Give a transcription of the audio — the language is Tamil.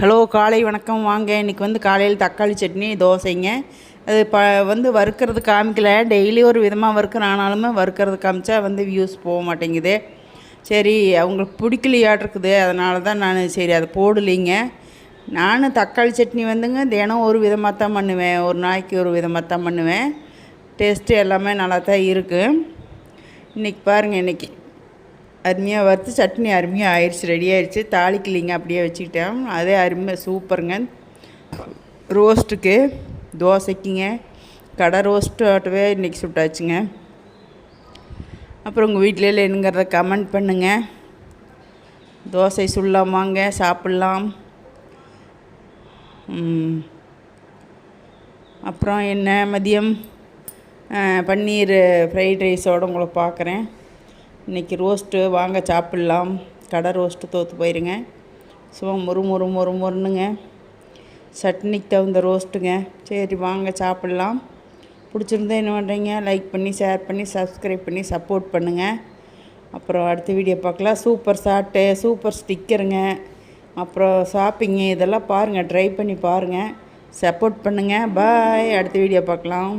ஹலோ, காலை வணக்கம். வாங்க, இன்றைக்கி வந்து காலையில் தக்காளி சட்னி தோசைங்க. அது வறுக்கிறது காமிக்கல. டெய்லி ஒரு விதமாக வறுக்கிறேன். ஆனாலுமே வறுக்கிறது காமிச்சா வியூஸ் போக மாட்டேங்குது. சரி, அவங்களுக்கு பிடிக்கலையாட்டிருக்குது. அதனால தான் நான் சரி அதை போடலைங்க. நான் தக்காளி சட்னி தினம் ஒரு விதமாக தான் பண்ணுவேன். ஒரு நாளைக்கு ஒரு விதமாக தான் பண்ணுவேன். டேஸ்ட்டு எல்லாமே நல்லா தான் இருக்குது. இன்றைக்கி பாருங்கள், இன்றைக்கி அருமையாக வறுத்து சட்னி அருமையாக ஆயிடுச்சு, ரெடி ஆயிடுச்சு. தாளிக்கலிங்க, அப்படியே வச்சுக்கிட்டேன். அதே அருமையாக சூப்பருங்க. ரோஸ்ட்டுக்கு தோசைக்குங்க கடை ரோஸ்ட்டாகவே இன்றைக்கி சுட்டாச்சுங்க. அப்புறம் உங்கள் வீட்டில் என்னங்கிறத கமெண்ட் பண்ணுங்கள். தோசை சுடலாம், வாங்க சாப்பிட்லாம். அப்புறம் என்ன மதியம் பன்னீர் ஃப்ரைட் ரைஸோடு உங்களை பார்க்குறேன். இன்றைக்கி ரோஸ்ட்டு வாங்க சாப்பிட்லாம். கடை ரோஸ்ட்டு தோற்று போயிருங்க. சும்மா மொறுன்னுங்க. சட்னிக்கு தகுந்த ரோஸ்ட்டுங்க. சரி, வாங்க சாப்பிட்லாம். பிடிச்சிருந்தா என்ன பண்ணுறீங்க? லைக் பண்ணி, ஷேர் பண்ணி, சப்ஸ்கிரைப் பண்ணி சப்போர்ட் பண்ணுங்கள். அப்புறம் அடுத்த வீடியோ பார்க்கலாம். சூப்பர் ஷார்ட்டு, சூப்பர் ஸ்டிக்கருங்க, அப்புறம் ஷாப்பிங்கு, இதெல்லாம் பாருங்கள், ட்ரை பண்ணி பாருங்கள், சப்போர்ட் பண்ணுங்கள். பாய். அடுத்த வீடியோ பார்க்கலாம்.